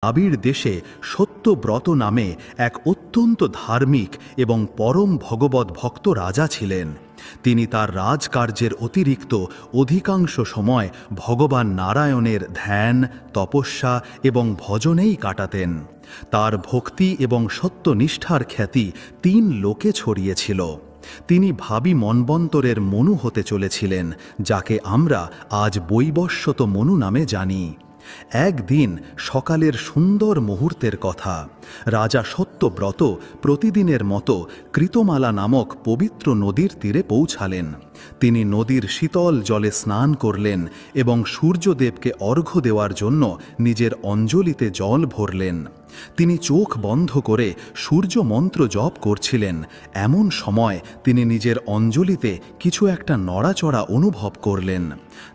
আবির দেশে সত্যব্রত নামে এক অত্যন্ত ধার্মিক এবং পরম ভগবত ভক্ত রাজা ছিলেন। তিনি তার রাজকার্যের অতিরিক্ত অধিকাংশ সময় ভগবান নারায়ণের ধ্যান, তপস্যা এবং ভজনেই কাটাতেন। তার ভক্তি এবং সত্যনিষ্ঠার খ্যাতি ৩ লোকে ছড়িয়েছিল। তিনি ভাবী মন্বন্তরের মনু হতে চলেছিলেন, যাকে আমরা আজ বৈবস্বত মনু নামে জানি। একদিন সকালের সুন্দর মুহূর্তের কথা। রাজা সত্যব্রত প্রতিদিনের মতো কৃতমালা নামক পবিত্র নদীর তীরে পৌঁছালেন। তিনি নদীর শীতল জলে স্নান করলেন এবং সূর্যদেবকে অর্ঘ্য দেওয়ার জন্য নিজের অঞ্জলিতে জল ভরলেন। তিনি চোখ বন্ধ করে সূর্য মন্ত্র জপ করছিলেন। এমন সময় তিনি নিজের অঞ্জলিতে কিছু একটা নড়াচড়া অনুভব করলেন।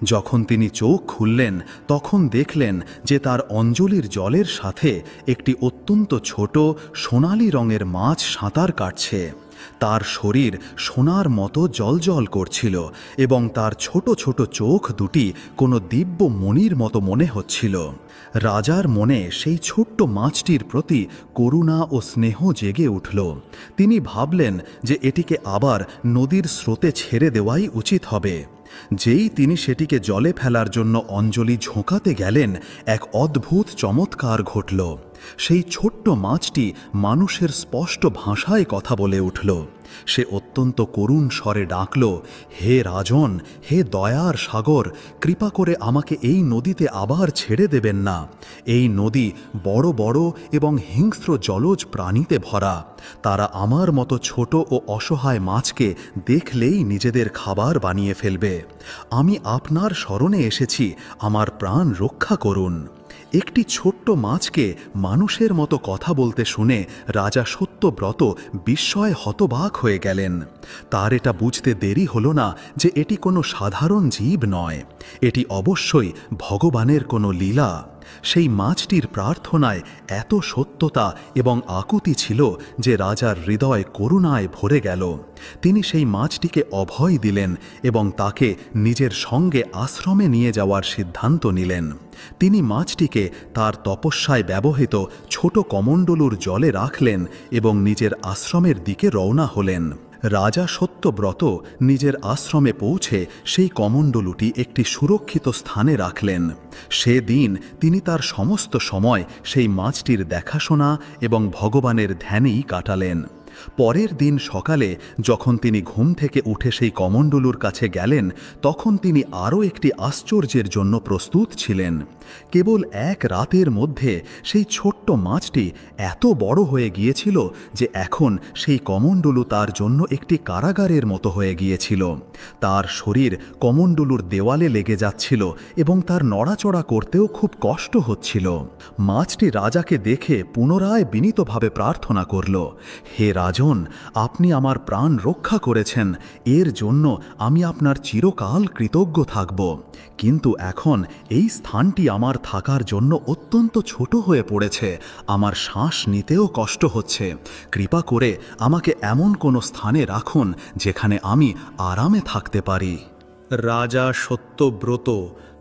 যখন তিনি চোখ খুললেন তখন দেখলেন যে তার অঞ্জলির জলের সাথে একটি অত্যন্ত ছোট সোনালি রঙের মাছ সাঁতার কাটছে। তার শরীর সোনার মতো জ্বলজ্বল করছিল এবং তার ছোট ছোট চোখ দুটি কোনো দিব্য মণির মতো মনে হচ্ছিল। রাজার মনে সেই ছোট্ট মাছটির প্রতি করুণা ও স্নেহ জেগে উঠল। তিনি ভাবলেন যে এটিকে আবার নদীর স্রোতে ছেড়ে দেওয়াই উচিত হবে। যেই তিনি সেটিকে জলে ফেলার জন্য অঞ্জলি ঝোঁকাতে গেলেন, এক অদ্ভুত চমৎকার ঘটল। সেই ছোট্ট মাছটি মানুষের স্পষ্ট ভাষায় কথা বলে উঠল। সে অত্যন্ত করুণ স্বরে ডাকল, হে রাজন, হে দয়ার সাগর, কৃপা করে আমাকে এই নদীতে আবার ছেড়ে দেবেন না। এই নদী বড় বড় এবং হিংস্র জলজ প্রাণীতে ভরা। তারা আমার মতো ছোট ও অসহায় মাছকে দেখলেই নিজেদের খাবার বানিয়ে ফেলবে। আমি আপনার শরণে এসেছি, আমার প্রাণ রক্ষা করুন। একটি ছোট্ট মাছকে মানুষের মতো কথা বলতে শুনে রাজা সত্যব্রত বিস্ময়ে হতবাক হয়ে গেলেন। তার এটা বুঝতে দেরি হলো না যে এটি কোনো সাধারণ জীব নয়, এটি অবশ্যই ভগবানের কোনো লীলা। সেই মাছটির প্রার্থনায় এত সত্যতা এবং আকুতি ছিল যে রাজার হৃদয় করুণায় ভরে গেল। তিনি সেই মাছটিকে অভয় দিলেন এবং তাকে নিজের সঙ্গে আশ্রমে নিয়ে যাওয়ার সিদ্ধান্ত নিলেন। তিনি মাছটিকে তার তপস্যায় ব্যবহৃত ছোট কমণ্ডলুর জলে রাখলেন এবং নিজের আশ্রমের দিকে রওনা হলেন। রাজা সত্যব্রত নিজের আশ্রমে পৌঁছে সেই কমণ্ডলুটি একটি সুরক্ষিত স্থানে রাখলেন। সেদিন তিনি তার সমস্ত সময় সেই মাছটির দেখাশোনা এবং ভগবানের ধ্যানেই কাটালেন। পরের দিন সকালে যখন তিনি ঘুম থেকে উঠে সেই কমণ্ডলুর কাছে গেলেন, তখন তিনি আরও একটি আশ্চর্যের জন্য প্রস্তুত ছিলেন। কেবল এক রাতের মধ্যে সেই ছোট্ট মাছটি এত বড় হয়ে গিয়েছিল যে এখন সেই কমণ্ডলু তার জন্য একটি কারাগারের মতো হয়ে গিয়েছিল। তার শরীর কমণ্ডলুর দেওয়ালে লেগে যাচ্ছিল এবং তার নড়াচড়া করতেও খুব কষ্ট হচ্ছিল। মাছটি রাজাকে দেখে পুনরায় বিনীতভাবে প্রার্থনা করল, হে রাজন, আপনি আমার প্রাণ রক্ষা করেছেন, এর জন্য আমি আপনার চিরকাল কৃতজ্ঞ থাকব। কিন্তু এখন এই স্থানটি আমার থাকার জন্য অত্যন্ত ছোট হয়ে পড়েছে, আমার শ্বাস নিতেও কষ্ট হচ্ছে। কৃপা করে আমাকে এমন কোনো স্থানে রাখুন যেখানে আমি আরামে থাকতে পারি। রাজা সত্যব্রত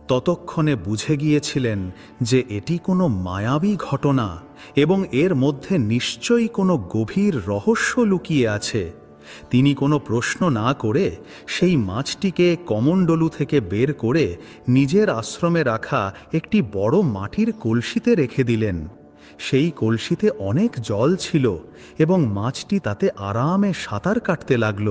ততক্ষণে বুঝে গিয়েছিলেন যে এটি কোনো মায়াবী ঘটনা এবং এর মধ্যে নিশ্চয়ই কোনো গভীর রহস্য লুকিয়ে আছে। তিনি কোনো প্রশ্ন না করে সেই মাছটিকে কমণ্ডলু থেকে বের করে নিজের আশ্রমে রাখা একটি বড় মাটির কলসিতে রেখে দিলেন। সেই কলসিতে অনেক জল ছিল এবং মাছটি তাতে আরামে সাঁতার কাটতে লাগল।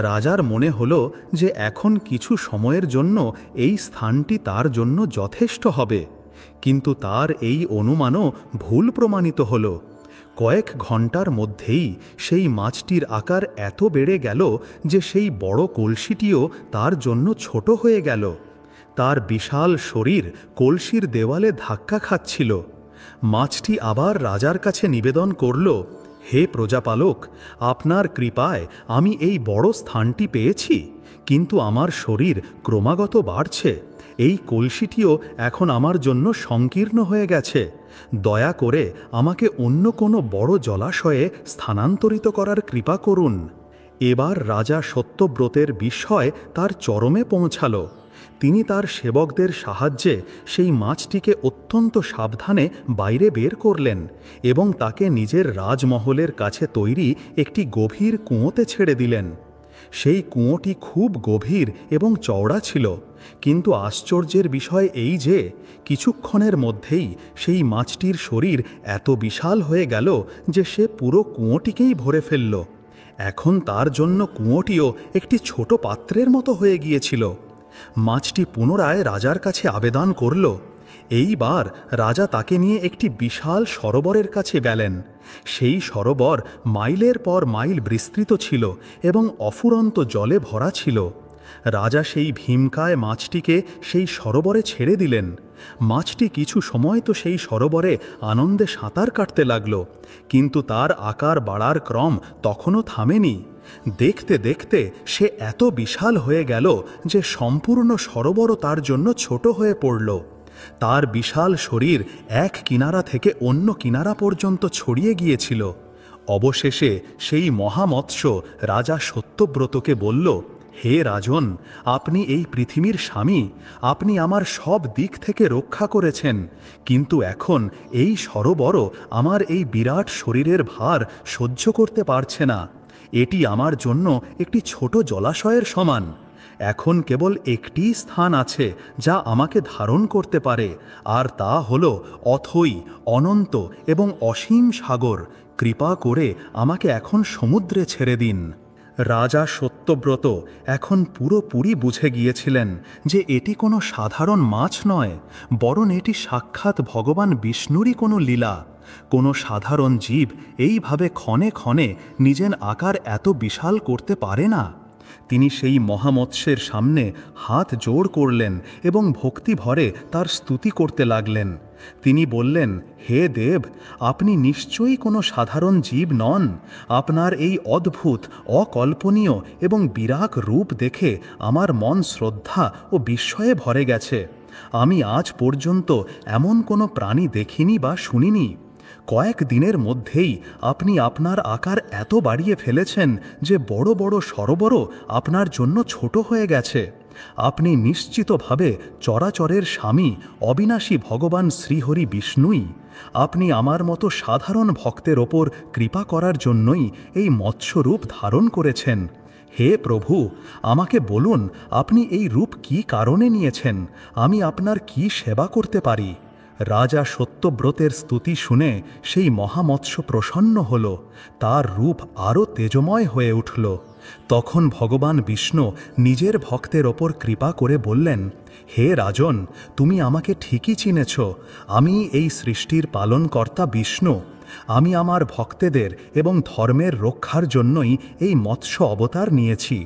রাজার মনে হলো যে এখন কিছু সময়ের জন্য এই স্থানটি তার জন্য যথেষ্ট হবে, কিন্তু তার এই অনুমানও ভুল প্রমাণিত হলো। কয়েক ঘন্টার মধ্যেই সেই মাছটির আকার এত বেড়ে গেল যে সেই বড় কলসিটিও তার জন্য ছোট হয়ে গেল। তার বিশাল শরীর কলসির দেওয়ালে ধাক্কা খাচ্ছিল। মাছটি আবার রাজার কাছে নিবেদন করল, হে প্রজাপালক, আপনার কৃপায় আমি এই বড় স্থানটি পেয়েছি, কিন্তু আমার শরীর ক্রমাগত বাড়ছে। এই কলসিটিও এখন আমার জন্য সংকীর্ণ হয়ে গেছে। দয়া করে আমাকে অন্য কোনো বড় জলাশয়ে স্থানান্তরিত করার কৃপা করুন। এবার রাজা সত্যব্রতের বিস্ময় তার চরমে পৌঁছাল। তিনি তার সেবকদের সাহায্যে সেই মাছটিকে অত্যন্ত সাবধানে বাইরে বের করলেন এবং তাকে নিজের রাজমহলের কাছে তৈরি একটি গভীর কুঁয়োতে ছেড়ে দিলেন। সেই কুঁয়োটি খুব গভীর এবং চওড়া ছিল, কিন্তু আশ্চর্যের বিষয় এই যে কিছুক্ষণের মধ্যেই সেই মাছটির শরীর এত বিশাল হয়ে গেল যে সে পুরো কুঁয়োটিকেই ভরে ফেলল। এখন তার জন্য কুঁয়োটিও একটি ছোট পাত্রের মতো হয়ে গিয়েছিল। মাছটি পুনরায় রাজার কাছে আবেদন করল। এইবার রাজা তাকে নিয়ে একটি বিশাল সরোবরের কাছে গেলেন। সেই সরোবর মাইলের পর মাইল বিস্তৃত ছিল এবং অফুরন্ত জলে ভরা ছিল। রাজা সেই ভীমকায় মাছটিকে সেই সরোবরে ছেড়ে দিলেন। মাছটি কিছু সময় তো সেই সরোবরে আনন্দে সাঁতার কাটতে লাগল, কিন্তু তার আকার বাড়ার ক্রম তখনও থামেনি। দেখতে দেখতে সে এত বিশাল হয়ে গেল যে সম্পূর্ণ সরোবরও তার জন্য ছোট হয়ে পড়ল। তার বিশাল শরীর এক কিনারা থেকে অন্য কিনারা পর্যন্ত ছড়িয়ে গিয়েছিল। অবশেষে সেই মহামৎস্য রাজা সত্যব্রতকে বলল, হে রাজন, আপনি এই পৃথিবীর স্বামী, আপনি আমার সব দিক থেকে রক্ষা করেছেন, কিন্তু এখন এই সরোবরও আমার এই বিরাট শরীরের ভার সহ্য করতে পারছে না। এটি আমার জন্য একটি ছোট জলাশয়ের সমান। এখন কেবল একটি স্থান আছে যা আমাকে ধারণ করতে পারে, আর তা হল অথই, অনন্ত এবং অসীম সাগর। কৃপা করে আমাকে এখন সমুদ্রে ছেড়ে দিন। রাজা সত্যব্রত এখন পুরোপুরি বুঝে গিয়েছিলেন যে এটি কোনো সাধারণ মাছ নয়, বরং এটি সাক্ষাৎ ভগবান বিষ্ণুরই কোনো লীলা। কোনো সাধারণ জীব এইভাবে ক্ষণে ক্ষণে নিজের আকার এত বিশাল করতে পারে না। তিনি সেই মহামৎস্যের সামনে হাত জোড় করলেন এবং ভক্তি ভরে তার স্তুতি করতে লাগলেন। তিনি বললেন, হে দেব, আপনি নিশ্চয়ই কোনো সাধারণ জীব নন। আপনার এই অদ্ভুত, অকল্পনীয় এবং বিরাট রূপ দেখে আমার মন শ্রদ্ধা ও বিস্ময়ে ভরে গেছে। আমি আজ পর্যন্ত এমন কোনো প্রাণী দেখিনি বা শুনিনি। কয়েক দিনের মধ্যেই আপনি আপনার আকার এত বাড়িয়ে ফেলেছেন যে বড় বড় সরোবরও আপনার জন্য ছোট হয়ে গেছে। আপনি নিশ্চিতভাবে চরাচরের স্বামী, অবিনাশী ভগবান শ্রীহরি বিষ্ণুই। আপনি আমার মতো সাধারণ ভক্তের ওপর কৃপা করার জন্যই এই মৎস্যরূপ ধারণ করেছেন। হে প্রভু, আমাকে বলুন, আপনি এই রূপ কী কারণে নিয়েছেন? আমি আপনার কী সেবা করতে পারি? রাজা সত্যব্রতের স্তুতি শুনে সেই মহামৎস্য প্রসন্ন হল। তার রূপ আরও তেজময় হয়ে উঠল। তখন ভগবান বিষ্ণু নিজের ভক্তের ওপর কৃপা করে বললেন, হে রাজন, তুমি আমাকে ঠিকই চিনেছ। আমি এই সৃষ্টির পালনকর্তা বিষ্ণু। আমি আমার ভক্তদের এবং ধর্মের রক্ষার জন্যই এই মৎস্য অবতার নিয়েছি।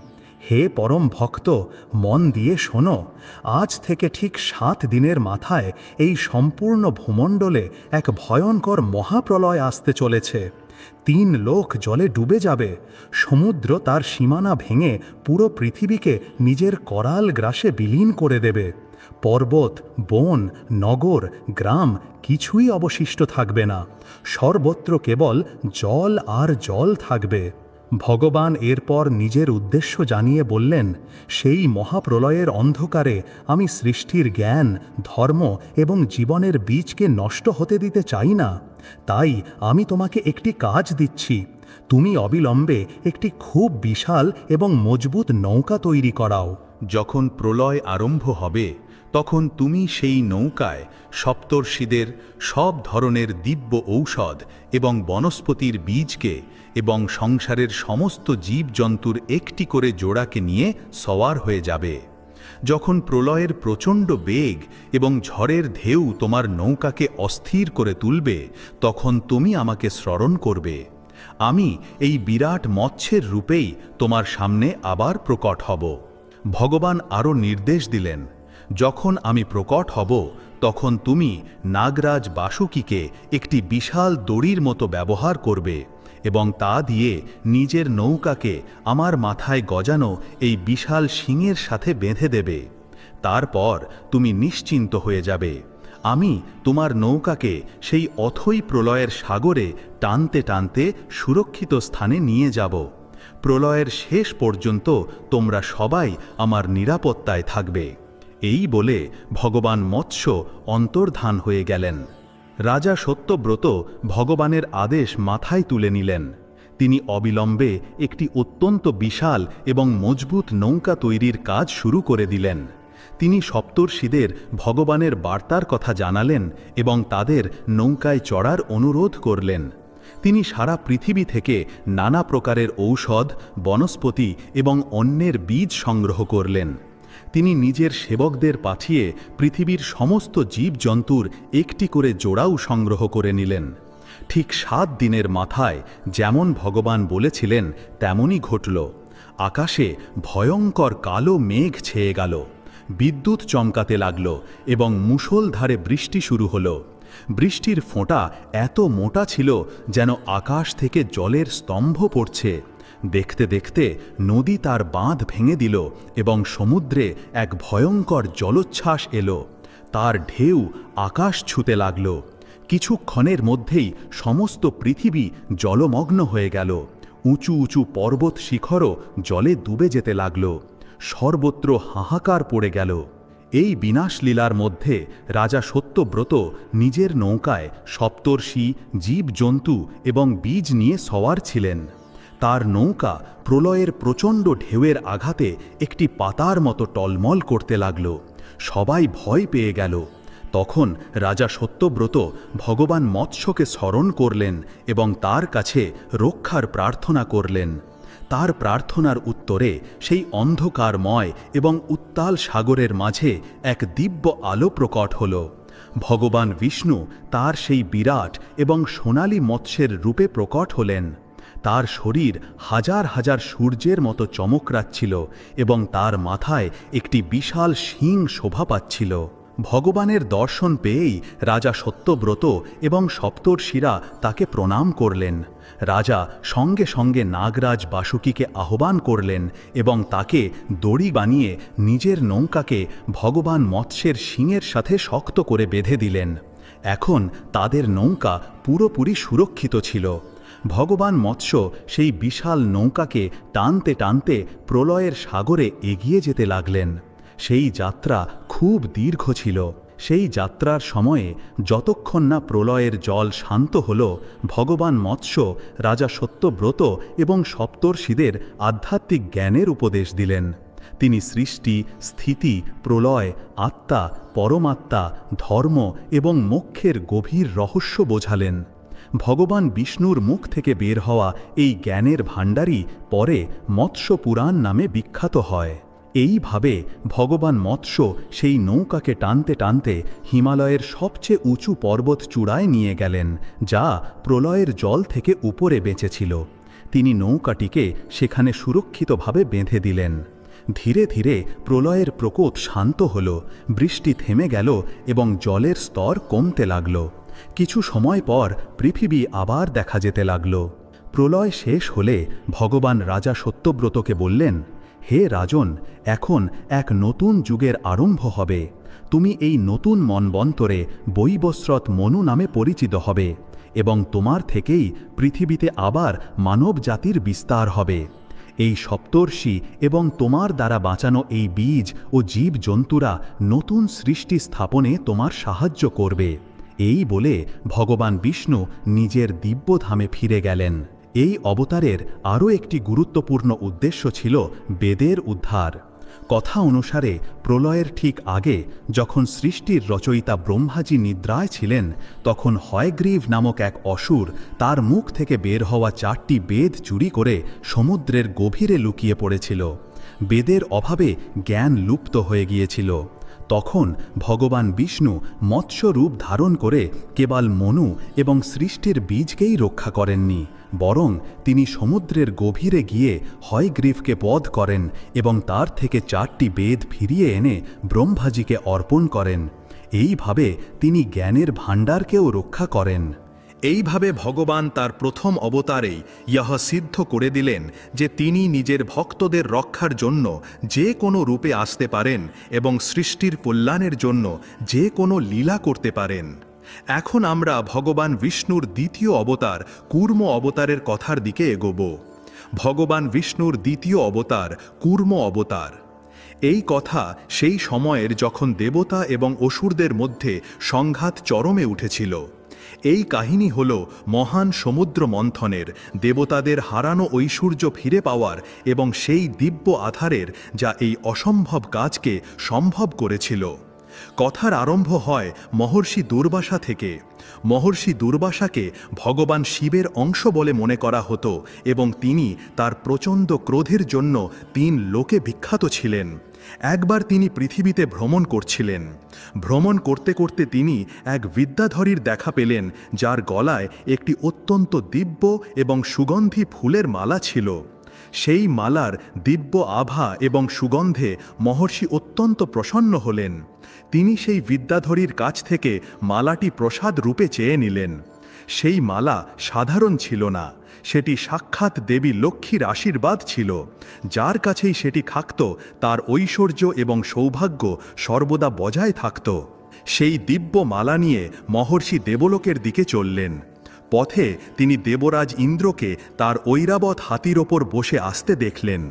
হে পরম ভক্ত, মন দিয়ে শোনো। আজ থেকে ঠিক 7 দিনের মাথায় এই সম্পূর্ণ ভূমণ্ডলে এক ভয়ঙ্কর মহাপ্রলয় আসতে চলেছে। 3 লোক জলে ডুবে যাবে। সমুদ্র তার সীমানা ভেঙে পুরো পৃথিবীকে নিজের করাল গ্রাসে বিলীন করে দেবে। পর্বত, বন, নগর, গ্রাম কিছুই অবশিষ্ট থাকবে না। সর্বত্র কেবল জল আর জল থাকবে। ভগবান এরপর নিজের উদ্দেশ্য জানিয়ে বললেন, সেই মহাপ্রলয়ের অন্ধকারে আমি সৃষ্টির জ্ঞান, ধর্ম এবং জীবনের বীজকে নষ্ট হতে দিতে চাই না। তাই আমি তোমাকে একটি কাজ দিচ্ছি। তুমি অবিলম্বে একটি খুব বিশাল এবং মজবুত নৌকা তৈরি করাও। যখন প্রলয় আরম্ভ হবে, তখন তুমি সেই নৌকায় সপ্তর্ষিদের সব ধরনের দিব্য ঔষধ এবং বনস্পতির বীজকে এবং সংসারের সমস্ত জীবজন্তুর একটি করে জোড়াকে নিয়ে সওয়ার হয়ে যাবে। যখন প্রলয়ের প্রচণ্ড বেগ এবং ঝড়ের ঢেউ তোমার নৌকাকে অস্থির করে তুলবে, তখন তুমি আমাকে স্মরণ করবে। আমি এই বিরাট মৎস্যের রূপেই তোমার সামনে আবার প্রকট হব। ভগবান আরও নির্দেশ দিলেন, যখন আমি প্রকট হব, তখন তুমি নাগরাজ বাসুকীকে একটি বিশাল দড়ির মতো ব্যবহার করবে এবং তা দিয়ে নিজের নৌকাকে আমার মাথায় গজানো এই বিশাল শিংয়ের সাথে বেঁধে দেবে। তারপর তুমি নিশ্চিন্ত হয়ে যাবে। আমি তোমার নৌকাকে সেই অথৈ প্রলয়ের সাগরে টানতে টানতে সুরক্ষিত স্থানে নিয়ে যাব। প্রলয়ের শেষ পর্যন্ত তোমরা সবাই আমার নিরাপত্তায় থাকবে। এই বলে ভগবান মৎস্য অন্তর্ধান হয়ে গেলেন। রাজা সত্যব্রত ভগবানের আদেশ মাথায় তুলে নিলেন। তিনি অবিলম্বে একটি অত্যন্ত বিশাল এবং মজবুত নৌকা তৈরির কাজ শুরু করে দিলেন। তিনি সপ্তর্ষিদের ভগবানের বার্তার কথা জানালেন এবং তাদের নৌকায় চড়ার অনুরোধ করলেন। তিনি সারা পৃথিবী থেকে নানা প্রকারের ঔষধ, বনস্পতি এবং অন্যের বীজ সংগ্রহ করলেন। তিনি নিজের সেবকদের পাঠিয়ে পৃথিবীর সমস্ত জীবজন্তুর একটি করে জোড়াও সংগ্রহ করে নিলেন। ঠিক 7 দিনের মাথায় যেমন ভগবান বলেছিলেন তেমনই ঘটল। আকাশে ভয়ঙ্কর কালো মেঘ ছেয়ে গেল, বিদ্যুৎ চমকাতে লাগল এবং মুষলধারে বৃষ্টি শুরু হলো। বৃষ্টির ফোঁটা এত মোটা ছিল যেন আকাশ থেকে জলের স্তম্ভ পড়ছে। দেখতে দেখতে নদী তার বাঁধ ভেঙে দিল এবং সমুদ্রে এক ভয়ঙ্কর জলোচ্ছ্বাস এলো। তার ঢেউ আকাশ ছুঁতে লাগল। কিছুক্ষণের মধ্যেই সমস্ত পৃথিবী জলমগ্ন হয়ে গেল। উঁচু উঁচু পর্বত শিখরও জলে ডুবে যেতে লাগল। সর্বত্র হাহাকার পড়ে গেল। এই বিনাশলীলার মধ্যে রাজা সত্যব্রত নিজের নৌকায় সপ্তর্ষি, জীবজন্তু এবং বীজ নিয়ে সওয়ার ছিলেন। তার নৌকা প্রলয়ের প্রচণ্ড ঢেউয়ের আঘাতে একটি পাতার মতো টলমল করতে লাগল। সবাই ভয় পেয়ে গেল। তখন রাজা সত্যব্রত ভগবান মৎস্যকে স্মরণ করলেন এবং তার কাছে রক্ষার প্রার্থনা করলেন। তার প্রার্থনার উত্তরে সেই অন্ধকারময় এবং উত্তাল সাগরের মাঝে এক দিব্য আলো প্রকট হল। ভগবান বিষ্ণু তার সেই বিরাট এবং সোনালী মৎস্যের রূপে প্রকট হলেন। তার শরীর হাজার হাজার সূর্যের মতো চমকরাচ্ছিল এবং তার মাথায় একটি বিশাল শিং শোভা পাচ্ছিল। ভগবানের দর্শন পেয়েই রাজা সত্যব্রত এবং সপ্তর্ষিরা তাকে প্রণাম করলেন। রাজা সঙ্গে সঙ্গে নাগরাজ বাসুকীকে আহ্বান করলেন এবং তাকে দড়ি বানিয়ে নিজের নৌকাকে ভগবান মৎস্যের শিংয়ের সাথে শক্ত করে বেঁধে দিলেন। এখন তাদের নৌকা পুরোপুরি সুরক্ষিত ছিল। ভগবান মৎস্য সেই বিশাল নৌকাকে টানতে টানতে প্রলয়ের সাগরে এগিয়ে যেতে লাগলেন। সেই যাত্রা খুব দীর্ঘ ছিল। সেই যাত্রার সময়ে যতক্ষণ না প্রলয়ের জল শান্ত হল, ভগবান মৎস্য রাজা সত্যব্রত এবং সপ্তর্ষিদের আধ্যাত্মিক জ্ঞানের উপদেশ দিলেন। তিনি সৃষ্টি, স্থিতি, প্রলয়, আত্মা, পরমাত্মা, ধর্ম এবং মোক্ষের গভীর রহস্য বোঝালেন। ভগবান বিষ্ণুর মুখ থেকে বের হওয়া এই জ্ঞানের ভাণ্ডারই পরে মৎস্য পুরাণ নামে বিখ্যাত হয়। এইভাবে ভগবান মৎস্য সেই নৌকাকে টানতে টানতে হিমালয়ের সবচেয়ে উঁচু পর্বত চূড়ায় নিয়ে গেলেন, যা প্রলয়ের জল থেকে উপরে বেঁচেছিল। তিনি নৌকাটিকে সেখানে সুরক্ষিতভাবে বেঁধে দিলেন। ধীরে ধীরে প্রলয়ের প্রকোপ শান্ত হল, বৃষ্টি থেমে গেল এবং জলের স্তর কমতে লাগল। কিছু সময় পর পৃথিবী আবার দেখা যেতে লাগল। প্রলয় শেষ হলে ভগবান রাজা সত্যব্রতকে বললেন, হে রাজন, এখন এক নতুন যুগের আরম্ভ হবে। তুমি এই নতুন মন্বন্তরে বৈবস্রত মনু নামে পরিচিত হবে এবং তোমার থেকেই পৃথিবীতে আবার মানব জাতির বিস্তার হবে। এই সপ্তর্ষি এবং তোমার দ্বারা বাঁচানো এই বীজ ও জীবজন্তুরা নতুন সৃষ্টি স্থাপনে তোমার সাহায্য করবে। এই বলে ভগবান বিষ্ণু নিজের দিব্যধামে ফিরে গেলেন। এই অবতারের আরও একটি গুরুত্বপূর্ণ উদ্দেশ্য ছিল বেদের উদ্ধার। কথা অনুসারে প্রলয়ের ঠিক আগে যখন সৃষ্টির রচয়িতা ব্রহ্মাজি নিদ্রায় ছিলেন, তখন হয়গ্রীব নামক এক অসুর তার মুখ থেকে বের হওয়া 4টি বেদ চুরি করে সমুদ্রের গভীরে লুকিয়ে পড়েছিল। বেদের অভাবে জ্ঞান লুপ্ত হয়ে গিয়েছিল। তখন ভগবান বিষ্ণু মৎস্য রূপ ধারণ করে কেবল মনু এবং সৃষ্টির বীজকেই রক্ষা করেননি, বরং তিনি সমুদ্রের গভীরে গিয়ে হয়গ্রীবকে বধ করেন এবং তার থেকে 4টি বেদ ফিরিয়ে এনে ব্রহ্মাজিকে অর্পণ করেন। এইভাবে তিনি জ্ঞানের ভাণ্ডারকেও রক্ষা করেন। এইভাবে ভগবান তার প্রথম অবতারেই ইহ সিদ্ধ করে দিলেন যে তিনি নিজের ভক্তদের রক্ষার জন্য যে কোনো রূপে আসতে পারেন এবং সৃষ্টির কল্যাণের জন্য যে কোনো লীলা করতে পারেন। এখন আমরা ভগবান বিষ্ণুর দ্বিতীয় অবতার কূর্ম অবতারের কথার দিকে এগোব। ভগবান বিষ্ণুর দ্বিতীয় অবতার কূর্ম অবতার। এই কথা সেই সময়ের যখন দেবতা এবং অসুরদের মধ্যে সংঘাত চরমে উঠেছিল। এই কাহিনী হল মহান সমুদ্র মন্থনের, দেবতাদের হারানো ঐশ্বর্য ফিরে পাওয়ার এবং সেই দিব্য আধারের যা এই অসম্ভব কাজকে সম্ভব করেছিল। কথার আরম্ভ হয় মহর্ষি দুর্বাসা থেকে। মহর্ষি দুর্বাসাকে ভগবান শিবের অংশ বলে মনে করা হতো এবং তিনি তার প্রচণ্ড ক্রোধের জন্য 3 লোকে বিখ্যাত ছিলেন। একবার তিনি পৃথিবীতে ভ্রমণ করছিলেন। ভ্রমণ করতে করতে তিনি এক বিদ্যাধরীর দেখা পেলেন, যার গলায় একটি অত্যন্ত দিব্য এবং সুগন্ধি ফুলের মালা ছিল। সেই মালার দিব্য আভা এবং সুগন্ধে মহর্ষি অত্যন্ত প্রসন্ন হলেন। তিনি সেই বিদ্যাধরীর কাছ থেকে মালাটি প্রসাদ রূপে চেয়ে নিলেন। সেই মালা সাধারণ ছিল না, সেটি সাক্ষাৎ দেবী লক্ষ্মীর আশীর্বাদ ছিল। যার কাছেই সেটি থাকত তার ঐশ্বর্য এবং সৌভাগ্য সর্বদা বজায় থাকত। সেই দিব্য মালা নিয়ে মহর্ষি দেবলোকের দিকে চললেন। পথে তিনি দেবরাজ ইন্দ্রকে তার ঐরাবত হাতির ওপর বসে আসতে দেখলেন।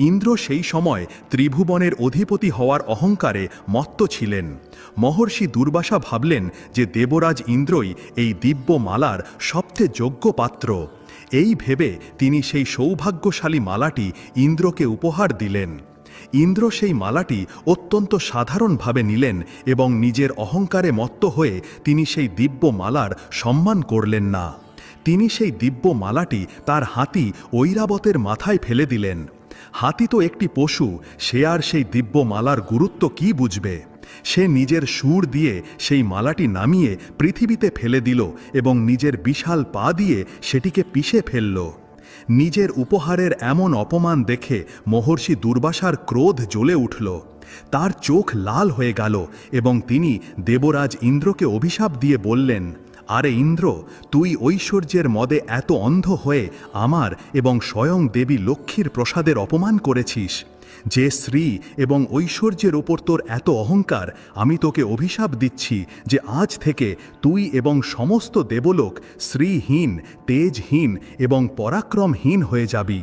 ইন্দ্র সেই সময় ত্রিভুবনের অধিপতি হওয়ার অহংকারে মত্ত ছিলেন। মহর্ষি দুর্বাসা ভাবলেন যে দেবরাজ ইন্দ্রই এই দিব্য মালার সবচেয়ে যোগ্য পাত্র। এই ভেবে তিনি সেই সৌভাগ্যশালী মালাটি ইন্দ্রকে উপহার দিলেন। ইন্দ্র সেই মালাটি অত্যন্ত সাধারণভাবে নিলেন এবং নিজের অহংকারে মত্ত হয়ে তিনি সেই দিব্য মালার সম্মান করলেন না। তিনি সেই দিব্য মালাটি তার হাতি ঐরাবতের মাথায় ফেলে দিলেন। হাতি তো একটি পশু, সে আর সেই দিব্য মালার গুরুত্ব কি বুঝবে? সে নিজের সুর দিয়ে সেই মালাটি নামিয়ে পৃথিবীতে ফেলে দিল এবং নিজের বিশাল পা দিয়ে সেটিকে পিষে ফেলল। নিজের উপহারের এমন অপমান দেখে মহর্ষি দুর্বাসার ক্রোধ জ্বলে উঠল। তার চোখ লাল হয়ে গেল এবং তিনি দেবরাজ ইন্দ্রকে অভিশাপ দিয়ে বললেন, আরে ইন্দ্র, তুই ঐশ্বর্যের মদে এত অন্ধ হয়ে আমার এবং স্বয়ং দেবী লক্ষ্মীর প্রসাদের অপমান করেছিস। যে শ্রী এবং ঐশ্বর্যের ওপর তোর এত অহংকার, আমি তোকে অভিশাপ দিচ্ছি যে আজ থেকে তুই এবং সমস্ত দেবলোক শ্রীহীন, তেজহীন এবং পরাক্রমহীন হয়ে যাবি।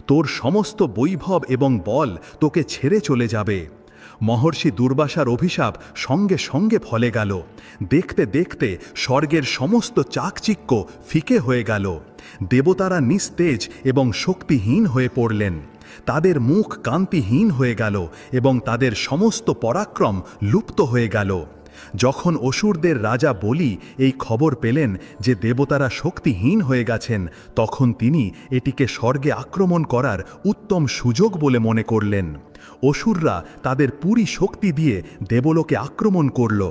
তোর সমস্ত বৈভব এবং বল তোকে ছেড়ে চলে যাবে। মহর্ষি দুর্বাসার অভিশাপ সঙ্গে সঙ্গে ফলে গেল। দেখতে দেখতে স্বর্গের সমস্ত চাকচিক্য ফিকে হয়ে গেল। দেবতারা নিস্তেজ এবং শক্তিহীন হয়ে পড়লেন। তাদের মুখ কান্তিহীন হয়ে গেল এবং তাদের সমস্ত পরাক্রম লুপ্ত হয়ে গেল। যখন অসুরদের রাজা বলি এই খবর পেলেন যে দেবতারা শক্তিহীন হয়ে গেছেন, তখন তিনি এটিকে স্বর্গে আক্রমণ করার উত্তম সুযোগ বলে মনে করলেন। অসুররা তাদের পুরী শক্তি দিয়ে দেবলোকে আক্রমণ করল।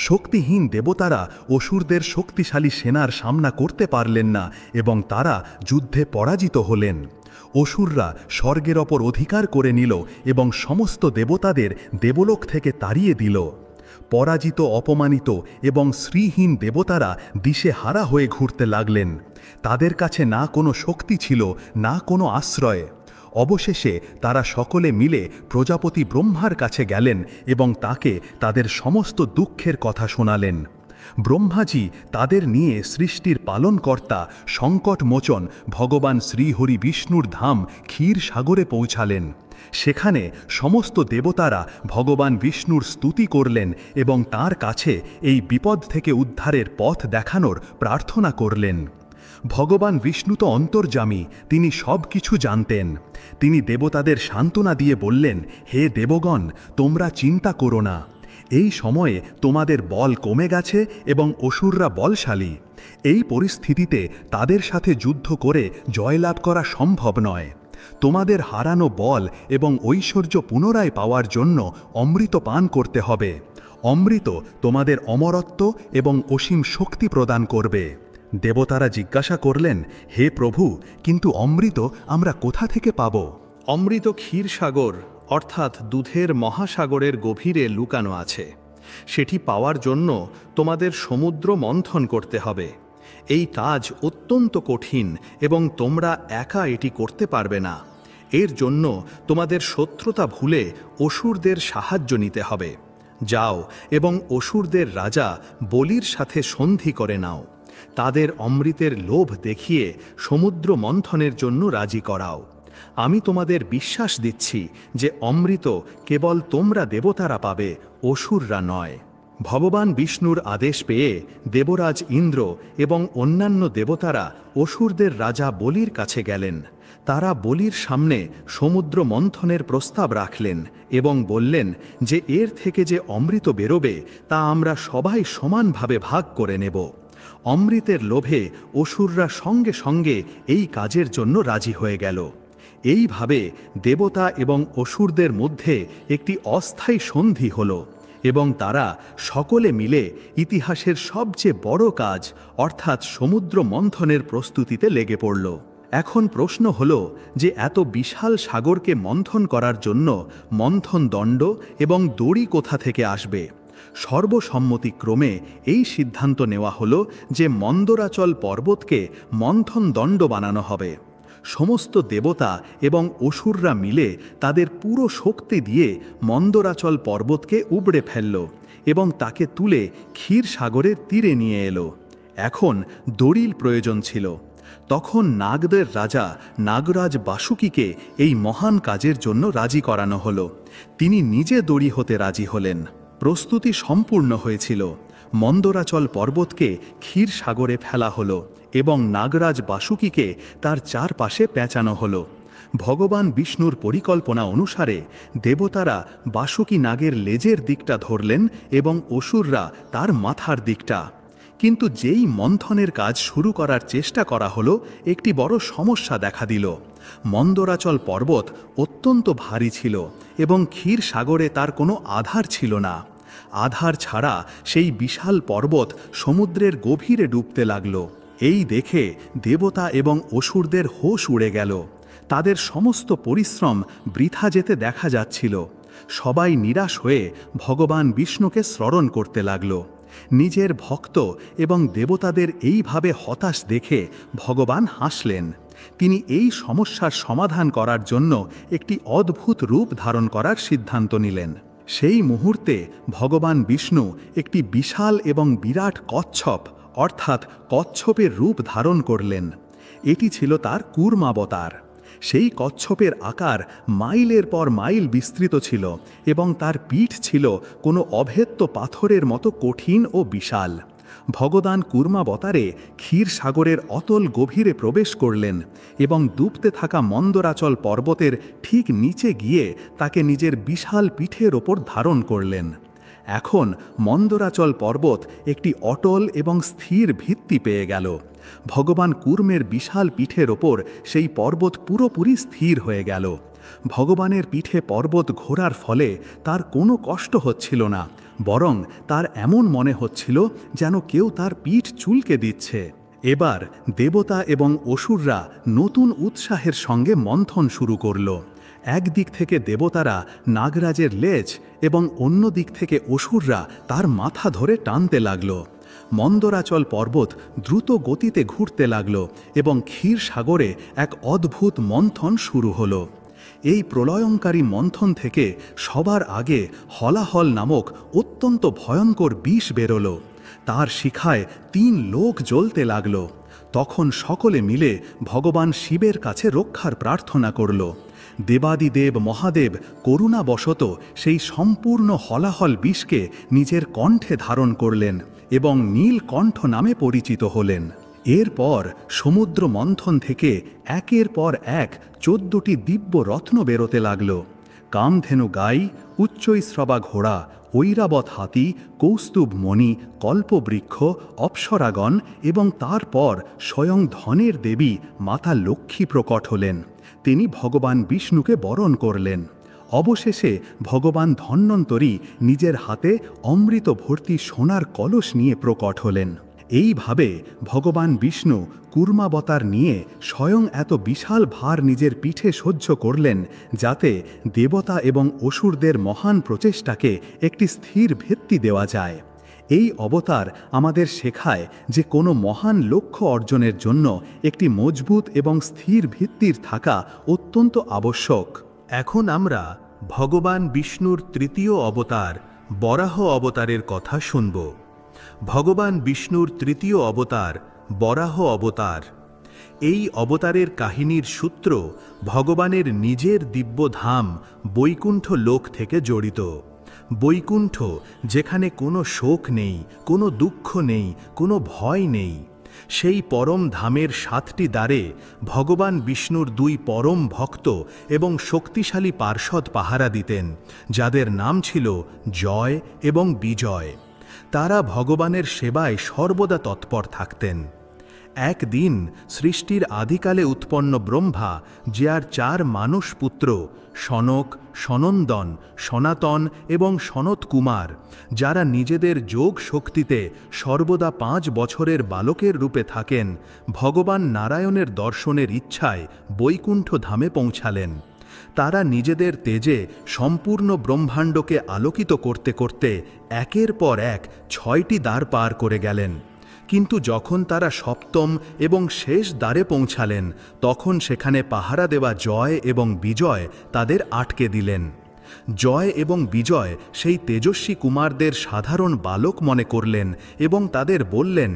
শক্তিহীন দেবতারা অসুরদের শক্তিশালী সেনার সামনা করতে পারলেন না এবং তারা যুদ্ধে পরাজিত হলেন। অসুররা স্বর্গের ওপর অধিকার করে নিল এবং সমস্ত দেবতাদের দেবলোক থেকে তাড়িয়ে দিল। পরাজিত, অপমানিত এবং শ্রীহীন দেবতারা দিশেহারা হয়ে ঘুরতে লাগলেন। তাদের কাছে না কোনো শক্তি ছিল, না কোনো আশ্রয়। অবশেষে তারা সকলে মিলে প্রজাপতি ব্রহ্মার কাছে গেলেন এবং তাকে তাদের সমস্ত দুঃখের কথা শোনালেন। ব্রহ্মাজি তাদের নিয়ে সৃষ্টির পালনকর্তা সংকটমোচন ভগবান শ্রীহরি বিষ্ণুর ধাম ক্ষীর সাগরে পৌঁছালেন। সেখানে সমস্ত দেবতারা ভগবান বিষ্ণুর স্তুতি করলেন এবং তার কাছে এই বিপদ থেকে উদ্ধারের পথ দেখানোর প্রার্থনা করলেন। ভগবান বিষ্ণু তো অন্তর্যামী, তিনি সব কিছু জানতেন। তিনি দেবতাদের সান্ত্বনা দিয়ে বললেন, হে দেবগণ, তোমরা চিন্তা করো না। এই সময়ে তোমাদের বল কমে গেছে এবং অসুররা বলশালী। এই পরিস্থিতিতে তাদের সাথে যুদ্ধ করে জয়লাভ করা সম্ভব নয়। তোমাদের হারানো বল এবং ঐশ্বর্য পুনরায় পাওয়ার জন্য অমৃত পান করতে হবে। অমৃত তোমাদের অমরত্ব এবং অসীম শক্তি প্রদান করবে। দেবতারা জিজ্ঞাসা করলেন, হে প্রভু, কিন্তু অমৃত আমরা কোথা থেকে পাব? অমৃত ক্ষীরসাগর অর্থাৎ দুধের মহাসাগরের গভীরে লুকানো আছে। সেটি পাওয়ার জন্য তোমাদের সমুদ্র মন্থন করতে হবে। এই কাজ অত্যন্ত কঠিন এবং তোমরা একা এটি করতে পারবে না। এর জন্য তোমাদের শত্রুতা ভুলে অসুরদের সাহায্য নিতে হবে। যাও এবং অসুরদের রাজা বলির সাথে সন্ধি করে নাও। তাদের অমৃতের লোভ দেখিয়ে সমুদ্র মন্থনের জন্য রাজি করাও। আমি তোমাদের বিশ্বাস দিচ্ছি যে অমৃত কেবল তোমরা দেবতারা পাবে, অসুররা নয়। ভগবান বিষ্ণুর আদেশ পেয়ে দেবরাজ ইন্দ্র এবং অন্যান্য দেবতারা অসুরদের রাজা বলির কাছে গেলেন। তারা বলির সামনে সমুদ্র মন্থনের প্রস্তাব রাখলেন এবং বললেন যে এর থেকে যে অমৃত বেরোবে তা আমরা সবাই সমানভাবে ভাগ করে নেব। অমৃতের লোভে অসুররা সঙ্গে সঙ্গে এই কাজের জন্য রাজি হয়ে গেল। এইভাবে দেবতা এবং অসুরদের মধ্যে একটি অস্থায়ী সন্ধি হল এবং তারা সকলে মিলে ইতিহাসের সবচেয়ে বড় কাজ অর্থাৎ সমুদ্র মন্থনের প্রস্তুতিতে লেগে পড়ল। এখন প্রশ্ন হল যে এত বিশাল সাগরকে মন্থন করার জন্য মন্থন দণ্ড এবং দড়ি কোথা থেকে আসবে। সর্বসম্মতিক্রমে এই সিদ্ধান্ত নেওয়া হলো যে মন্দরাচল পর্বতকে মন্থন দণ্ড বানানো হবে। সমস্ত দেবতা এবং অসুররা মিলে তাদের পুরো শক্তি দিয়ে মন্দরাচল পর্বতকে উবড়ে ফেলল এবং তাকে তুলে ক্ষীর সাগরের তীরে নিয়ে এলো। এখন দড়ির প্রয়োজন ছিল। তখন নাগদের রাজা নাগরাজ বাসুকীকে এই মহান কাজের জন্য রাজি করানো হলো। তিনি নিজে দড়ি হতে রাজি হলেন। প্রস্তুতি সম্পূর্ণ হয়েছিল। মন্দরাচল পর্বতকে ক্ষীর সাগরে ফেলা হলো এবং নাগরাজ বাসুকীকে তার চারপাশে পেঁচানো হলো। ভগবান বিষ্ণুর পরিকল্পনা অনুসারে দেবতারা বাসুকী নাগের লেজের দিকটা ধরলেন এবং অসুররা তার মাথার দিকটা। কিন্তু যেই মন্থনের কাজ শুরু করার চেষ্টা করা হলো, একটি বড় সমস্যা দেখা দিল। মন্দরাচল পর্বত অত্যন্ত ভারী ছিল এবং ক্ষীর সাগরে তার কোনো আধার ছিল না। আধার ছাড়া সেই বিশাল পর্বত সমুদ্রের গভীরে ডুবতে লাগল। এই দেখে দেবতা এবং অসুরদের হোশ উড়ে গেল। তাদের সমস্ত পরিশ্রম বৃথা যেতে দেখা যাচ্ছিল। সবাই নিরাশ হয়ে ভগবান বিষ্ণুকে স্মরণ করতে লাগল। নিজের ভক্ত এবং দেবতাদের এইভাবে হতাশ দেখে ভগবান হাসলেন। তিনি এই সমস্যার সমাধান করার জন্য একটি অদ্ভুত রূপ ধারণ করার সিদ্ধান্ত নিলেন। সেই মুহূর্তে ভগবান বিষ্ণু একটি বিশাল এবং বিরাট কচ্ছপ অর্থাৎ কচ্ছপের রূপ ধারণ করলেন। এটি ছিল তার কূর্মাবতার। সেই কচ্ছপের আকার মাইলের পর মাইল বিস্তৃত ছিল এবং তার পিঠ ছিল কোনো অভেদ্য পাথরের মতো কঠিন ও বিশাল। ভগবান কূর্মাবতারে ক্ষীর সাগরের অতল গভীরে প্রবেশ করলেন এবং ডুবতে থাকা মন্দরাচল পর্বতের ঠিক নিচে গিয়ে তাকে নিজের বিশাল পিঠের ওপর ধারণ করলেন। এখন মন্দরাচল পর্বত একটি অটল এবং স্থির ভিত্তি পেয়ে গেল। ভগবান কূর্মের বিশাল পিঠের ওপর সেই পর্বত পুরোপুরি স্থির হয়ে গেল। ভগবানের পিঠে পর্বত ঘোরার ফলে তার কোনো কষ্ট হচ্ছিল না, বরং তার এমন মনে হচ্ছিল যেন কেউ তার পিঠ চুলকে দিচ্ছে। এবার দেবতা এবং অসুররা নতুন উৎসাহের সঙ্গে মন্থন শুরু করল। একদিক থেকে দেবতারা নাগরাজের লেজ এবং অন্য দিক থেকে অসুররা তার মাথা ধরে টানতে লাগল। মন্দরাচল পর্বত দ্রুত গতিতে ঘুরতে লাগল এবং ক্ষীর সাগরে এক অদ্ভুত মন্থন শুরু হলো। এই প্রলয়ঙ্কারী মন্থন থেকে সবার আগে হলাহল নামক অত্যন্ত ভয়ঙ্কর বিষ বেরোলো। তার শিখায় 3 লোক জ্বলতে লাগল। তখন সকলে মিলে ভগবান শিবের কাছে রক্ষার প্রার্থনা করল। দেবাদিদেব মহাদেব করুণাবশত সেই সম্পূর্ণ হলাহল বিষকে নিজের কণ্ঠে ধারণ করলেন এবং নীলকণ্ঠ নামে পরিচিত হলেন। এরপর সমুদ্র মন্থন থেকে একের পর এক 14টি দিব্য রত্ন বেরোতে লাগল। কামধেনু গাই, উচ্চৈশ্রবা ঘোড়া, ঐরাবত হাতি, কৌস্তুভ মণি, কল্পবৃক্ষ, অপ্সরাগণ এবং তারপর স্বয়ং ধনের দেবী মাতা লক্ষ্মী প্রকট হলেন। তিনি ভগবান বিষ্ণুকে বরণ করলেন। অবশেষে ভগবান ধন্বন্তরী নিজের হাতে অমৃত ভর্তি সোনার কলস নিয়ে প্রকট হলেন। এইভাবে ভগবান বিষ্ণু কূর্মাবতার নিয়ে স্বয়ং এত বিশাল ভার নিজের পিঠে সহ্য করলেন যাতে দেবতা এবং অসুরদের মহান প্রচেষ্টাকে একটি স্থির ভিত্তি দেওয়া যায়। এই অবতার আমাদের শেখায় যে কোনো মহান লক্ষ্য অর্জনের জন্য একটি মজবুত এবং স্থির ভিত্তির থাকা অত্যন্ত আবশ্যক। এখন আমরা ভগবান বিষ্ণুর তৃতীয় অবতার বরাহ অবতারের কথা শুনব। ভগবান বিষ্ণুর তৃতীয় অবতার বরাহ অবতার। এই অবতারের কাহিনীর সূত্র ভগবানের নিজের দিব্যধাম বৈকুণ্ঠ লোক থেকে জড়িত। বৈকুণ্ঠ, যেখানে কোনো শোক নেই, কোনো দুঃখ নেই, কোনো ভয় নেই। সেই পরম ধামের 7টি দ্বারে ভগবান বিষ্ণুর 2 পরম ভক্ত এবং শক্তিশালী পার্ষদ পাহারা দিতেন, যাদের নাম ছিল জয় এবং বিজয়। তারা ভগবানের সেবায় সর্বদা তৎপর থাকতেন। একদিন সৃষ্টির আদিকালে উৎপন্ন ব্রহ্মা, যে আর 4 মানুষ পুত্র সনক, সনন্দন, সনাতন এবং সনত কুমার, যারা নিজেদের যোগ শক্তিতে সর্বদা 5 বছরের বালকের রূপে থাকেন, ভগবান নারায়ণের দর্শনের ইচ্ছায় বৈকুণ্ঠ ধামে পৌঁছালেন। তারা নিজেদের তেজে সম্পূর্ণ ব্রহ্মাণ্ডকে আলোকিত করতে করতে একের পর এক 6টি দ্বার পার করে গেলেন। কিন্তু যখন তারা 7ম এবং শেষ দ্বারে পৌঁছালেন, তখন সেখানে পাহারা দেওয়া জয় এবং বিজয় তাদের আটকে দিলেন। জয় এবং বিজয় সেই তেজস্বী কুমারদের সাধারণ বালক মনে করলেন এবং তাদের বললেন,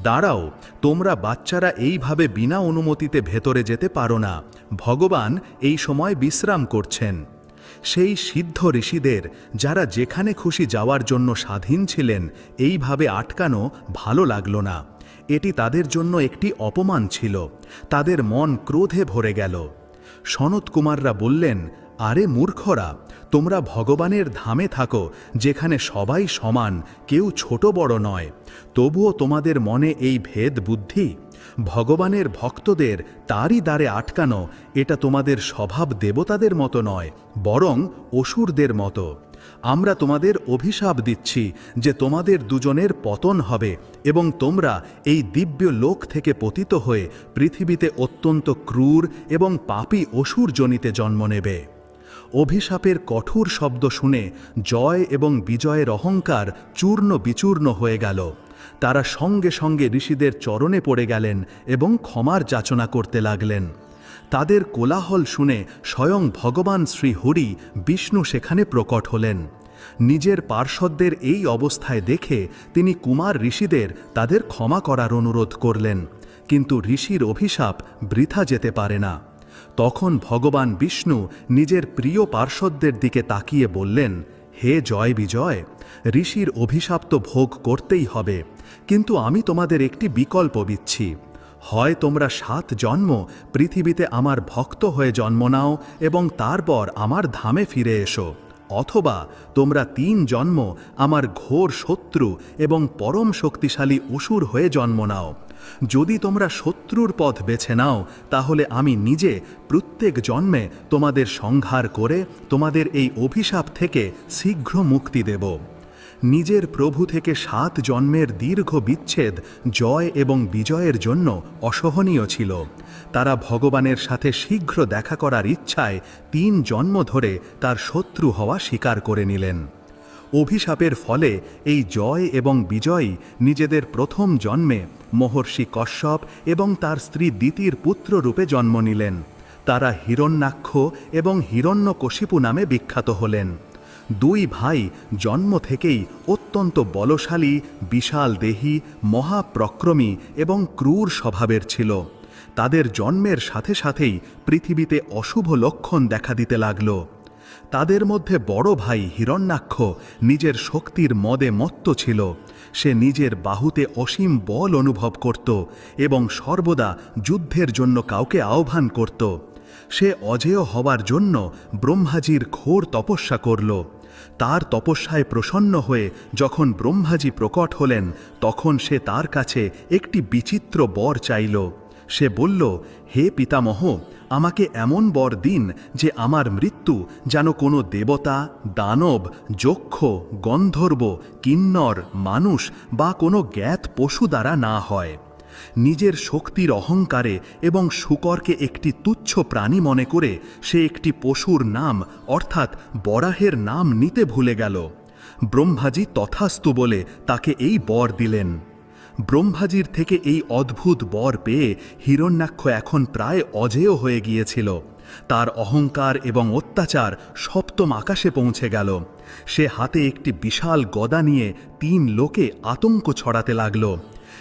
দাঁড়াও, তোমরা বাচ্চারা এইভাবে বিনা অনুমতিতে ভেতরে যেতে পারো না, ভগবান এই সময় বিশ্রাম করছেন। সেই সিদ্ধ ঋষিদের, যারা যেখানে খুশি যাওয়ার জন্য স্বাধীন ছিলেন, এইভাবে আটকানো ভালো লাগল না। এটি তাদের জন্য একটি অপমান ছিল। তাদের মন ক্রোধে ভরে গেল। সনত কুমাররা বললেন, আরে মূর্খরা, তোমরা ভগবানের ধামে থাকো, যেখানে সবাই সমান, কেউ ছোট বড় নয়। তবুও তোমাদের মনে এই ভেদ বুদ্ধি? ভগবানের ভক্তদের তারই দ্বারে আটকানো, এটা তোমাদের স্বভাব দেবতাদের মতো নয়, বরং অসুরদের মতো। আমরা তোমাদের অভিশাপ দিচ্ছি যে তোমাদের দুজনের পতন হবে এবং তোমরা এই দিব্য লোক থেকে পতিত হয়ে পৃথিবীতে অত্যন্ত ক্রূর এবং পাপী অসুরজনিতে জন্ম নেবে। অভিশাপের কঠোর শব্দ শুনে জয় এবং বিজয়ের অহংকার চূর্ণ বিচূর্ণ হয়ে গেল। তারা সঙ্গে সঙ্গে ঋষিদের চরণে পড়ে গেলেন এবং ক্ষমার যাচনা করতে লাগলেন। তাদের কোলাহল শুনে স্বয়ং ভগবান শ্রী হরি বিষ্ণু সেখানে প্রকট হলেন। নিজের পার্ষদদের এই অবস্থায় দেখে তিনি কুমার ঋষিদের তাদের ক্ষমা করার অনুরোধ করলেন, কিন্তু ঋষির অভিশাপ বৃথা যেতে পারে না। তখন ভগবান বিষ্ণু নিজের প্রিয় পার্ষদদের দিকে তাকিয়ে বললেন, হে জয় বিজয়, ঋষির অভিশাপ তো ভোগ করতেই হবে, কিন্তু আমি তোমাদের একটি বিকল্প দিচ্ছি। হয় তোমরা 7 জন্ম পৃথিবীতে আমার ভক্ত হয়ে জন্ম নাও এবং তারপর আমার ধামে ফিরে এসো, অথবা তোমরা 3 জন্ম আমার ঘোর শত্রু এবং পরম শক্তিশালী অসুর হয়ে জন্ম নাও। যদি তোমরা শত্রুর পথ বেছে নাও, তাহলে আমি নিজে প্রত্যেক জন্মে তোমাদের সংহার করে তোমাদের এই অভিশাপ থেকে শীঘ্র মুক্তি দেব। নিজের প্রভু থেকে 7 জন্মের দীর্ঘ বিচ্ছেদ জয় এবং বিজয়ের জন্য অসহনীয় ছিল। তারা ভগবানের সাথে শীঘ্র দেখা করার ইচ্ছায় 3 জন্ম ধরে তার শত্রু হওয়া স্বীকার করে নিলেন। অভিশাপের ফলে এই জয় এবং বিজয়ী নিজেদের প্রথম জন্মে মহর্ষি কশ্যপ এবং তার স্ত্রী দিতির পুত্র রূপে জন্ম নিলেন। তারা হিরণ্যাক্ষ এবং হিরণ্যকশিপু নামে বিখ্যাত হলেন। 2 ভাই জন্ম থেকেই অত্যন্ত বলশালী, বিশাল দেহী, মহাপ্রক্রমী এবং ক্রূর স্বভাবের ছিল। তাদের জন্মের সাথে সাথেই পৃথিবীতে অশুভ লক্ষণ দেখা দিতে লাগল। তাদের মধ্যে বড় ভাই হিরণ্যাক্ষ নিজের শক্তির মদে মত্ত ছিল। সে নিজের বাহুতে অসীম বল অনুভব করত এবং সর্বদা যুদ্ধের জন্য কাউকে আহ্বান করত। সে অজেয় হওয়ার জন্য ব্রহ্মাজির ঘোর তপস্যা করল। তার তপস্যায় প্রসন্ন হয়ে যখন ব্রহ্মাজি প্রকট হলেন, তখন সে তার কাছে একটি বিচিত্র বর চাইল। সে বলল, হে পিতামহ, আমাকে এমন বর দিন যে আমার মৃত্যু যেন কোনো দেবতা, দানব, যক্ষ, গন্ধর্ব, কিন্নর, মানুষ বা কোনো জ্ঞাত পশু দ্বারা না হয়। নিজের শক্তির অহংকারে এবং শূকরকে একটি তুচ্ছ প্রাণী মনে করে সে একটি পশুর নাম অর্থাৎ বরাহের নাম নিতে ভুলে গেল। ব্রহ্মাজি তথাস্তু বলে তাকে এই বর দিলেন। ব্রহ্মাজির থেকে এই অদ্ভুত বর পেয়ে হিরণ্যাক্ষ এখন প্রায় অজেয় হয়ে গিয়েছিল। তার অহংকার এবং অত্যাচার সপ্তম আকাশে পৌঁছে গেল। সে হাতে একটি বিশাল গদা নিয়ে 3 লোকে আতঙ্ক ছড়াতে লাগল।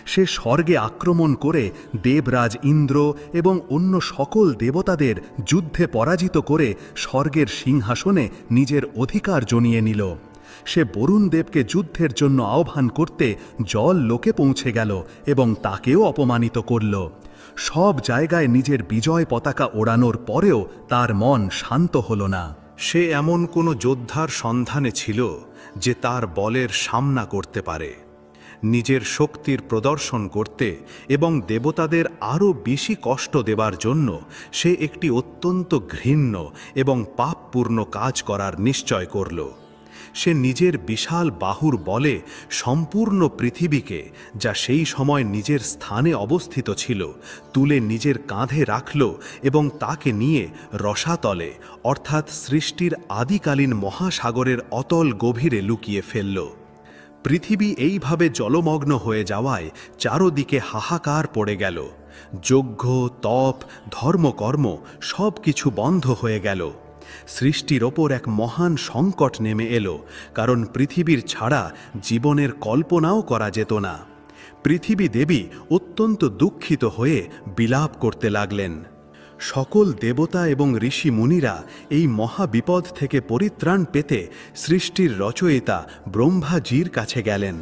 সে স্বর্গে আক্রমণ করে দেবরাজ ইন্দ্র এবং অন্য সকল দেবতাদের যুদ্ধে পরাজিত করে স্বর্গের সিংহাসনে নিজের অধিকার জনিয়ে নিল। সে বরুণ দেবকে যুদ্ধের জন্য আহ্বান করতে জল লোকে পৌঁছে গেল এবং তাকেও অপমানিত করল। সব জায়গায় নিজের বিজয় পতাকা ওড়ানোর পরেও তার মন শান্ত হল না। সে এমন কোনো যোদ্ধার সন্ধানে ছিল যে তার বলের সামনা করতে পারে। নিজের শক্তির প্রদর্শন করতে এবং দেবতাদের আরও বেশি কষ্ট দেবার জন্য সে একটি অত্যন্ত ঘৃণ্য এবং পাপপূর্ণ কাজ করার নিশ্চয় করল। সে নিজের বিশাল বাহুর বলে সম্পূর্ণ পৃথিবীকে, যা সেই সময় নিজের স্থানে অবস্থিত ছিল, তুলে নিজের কাঁধে রাখল এবং তাকে নিয়ে রসাতলে অর্থাৎ সৃষ্টির আদিকালীন মহাসাগরের অতল গভীরে লুকিয়ে ফেলল। পৃথিবী এইভাবে জলমগ্ন হয়ে যাওয়ায় চারদিকে হাহাকার পড়ে গেল। যজ্ঞ, তপ, ধর্মকর্ম সব কিছু বন্ধ হয়ে গেল। সৃষ্টির ওপর এক মহান সংকট নেমে এলো, কারণ পৃথিবীর ছাড়া জীবনের কল্পনাও করা যেত না। পৃথিবী দেবী অত্যন্ত দুঃখিত হয়ে বিলাপ করতে লাগলেন। সকল দেবতা এবং ঋষি মুনিরা এই মহাবিপদ থেকে পরিত্রাণ পেতে সৃষ্টির রচয়িতা ব্রহ্মাজির কাছে গেলেন।